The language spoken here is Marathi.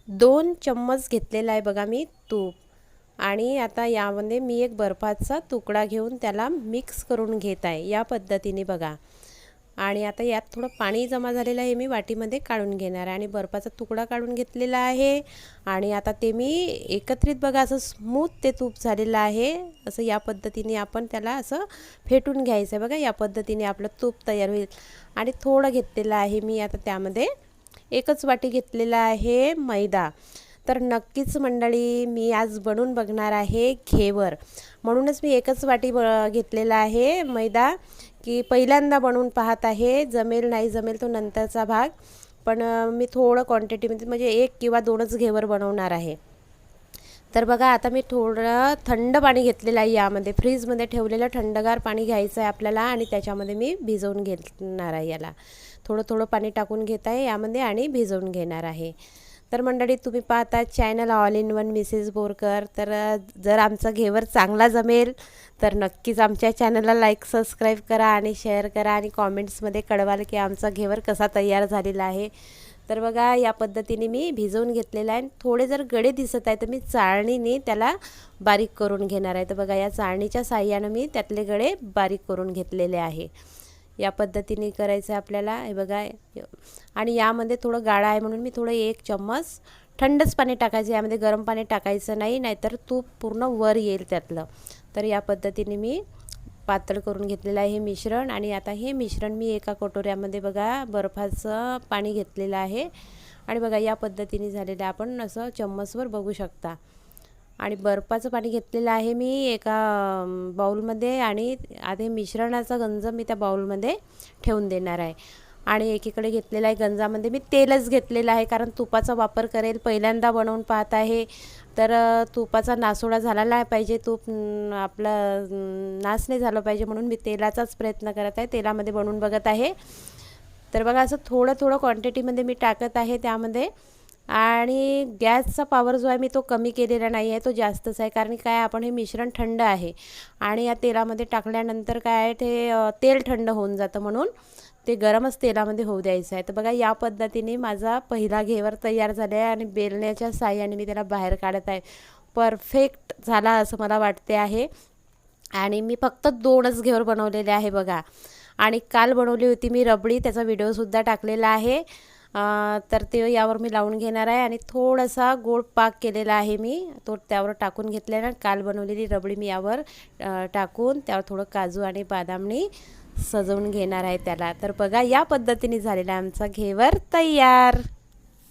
2 चम्मच घेतलेला आहे बघा मी तूप। आणि आता यामध्ये मी एक बर्फाचा तुकडा घेऊन त्याला मिक्स करून घेत आहे या पद्धतीने बघा। आणि आता यात थोडं पाणी जमा झालेलं आहे, मी वाटीमध्ये काढून घेणार आहे आणि बर्फाचा तुकडा काढून घेतलेला आहे। आणि आता ते मी एकत्रित बघा असं स्मूथ ते तूप झालेलं आहे। असं या पद्धतीने आपण त्याला असं फेटून घ्यायचं आहे बघा। या पद्धतीने आपलं तूप तयार होईल। आणि थोडं घेतलेलं आहे मी आता त्यामध्ये, एकच वाटी घेतलेला आहे मैदा। तर नक्कीच मंडळी मी आज बनवून बघणार आहे घेवर, म्हणूनच मी एकच वाटी घेतलेला आहे मैदा, की पहिल्यांदा बनवून पाहत आहे। जमेल नाही जमेल तो नंतरचा भाग, पण मी थोडं क्वांटिटीमध्ये म्हणजे 1 किंवा 2च घेवर बनवणार आहे। तर बघा आता मी थोडं थंड पाणी घेतलेलं आहे, यामध्ये फ्रीजमध्ये ठेवलेलं थंडगार पाणी घ्यायचं आहे आपल्याला आणि त्याच्यामध्ये मी भिजवून घेणार आहे। याला थोडं थोडं पाणी टाकून घेत आहे यामध्ये आणि भिजवून घेणार आहे। तर मंडळी तुम्ही पाहता channel all in one Mrs Borkar. तर जर आमचा घेवर चांगला जमेल तर नक्कीच आमच्या चॅनलला लाईक सबस्क्राईब करा आणि शेअर करा आणि कॉमेंट्समध्ये कळवाल की आमचा घेवर कसा तयार झालेला आहे। तर बघा या पद्धतीने मी भिजवून घेतलेला आहे। थोडे जर गडे दिसत आहे तर मी चाळणीने त्याला बारीक करून घेणार आहे। तर बघा या चाळणीच्या साहाय्याने मी त्यातले गडे बारीक करून घेतलेले आहे। या पद्धतीने करायचं आहे आपल्याला, हे बघा। आणि यामध्ये थोडं गाळा आहे म्हणून मी थोडं 1 चम्मच थंडच पाणी टाकायचं, यामध्ये गरम पाणी टाकायचं नाही, नाहीतर तूप पूर्ण वर येईल त्यातलं। तर या पद्धतीने मी पातळ करून घेतलेलं आहे हे मिश्रण। आणि आता हे मिश्रण मी एका कटोऱ्यामध्ये बघा बर्फाचं पाणी घेतलेलं आहे। आणि बघा या पद्धतीने झालेलं आपण असं चम्मचवर बघू शकता। आणि बर्फाचं पाणी घेतलेलं आहे मी एका बाउलमध्ये आणि आता मिश्रणाचा गंज मी त्या बाउलमध्ये ठेवून देणार आहे। आणि एकीकडे घेतलेला आहे गंजामध्ये मी तेलच घेतलेलं आहे, कारण तुपाचा वापर करेल, पहिल्यांदा बनवून पाहत आहे। तर तुपाचा नासोडा झाला नाही पाहिजे, तूप आपला नास नाही झालं पाहिजे, म्हणून मी तेलाचाच प्रयत्न करत आहे, तेलामध्ये बनवून बघत आहे। तर बघा असं थोडं थोडं क्वांटिटीमध्ये मी टाकत आहे त्यामध्ये। आणि गॅसचा पॉवर जो आहे मी तो कमी केलेला नाही आहे, तो जास्तच आहे, कारण काय आपण हे मिश्रण थंड आहे आणि या तेलामध्ये टाकल्यानंतर काय आहे ते तेल थंड होऊन जातं, म्हणून ते गरमच तेलामध्ये होऊ द्यायचं आहे। तर बघा या पद्धतीने माझा पहिला घेवर तयार झाला आहे आणि बेलण्याच्या साहाय्याने मी त्याला बाहेर काढत आहे। परफेक्ट झाला असं मला वाटते आहे। आणि मी फक्त 2च घेवर बनवलेले आहे बघा। आणि काल बनवली होती मी रबडी, त्याचा व्हिडिओसुद्धा टाकलेला आहे। तर ते यावर मी लावून घेणार आहे आणि थोडासा गोड पाक केलेला आहे मी, तो त्यावर टाकून घेतलेला। काल बनवलेली रबडी मी यावर टाकून त्यावर थोडं काजू आणि बदामनी सजवून घेणार आहे त्याला। तर बघा या पद्धतीने झालेला आमचा घेवर तयार।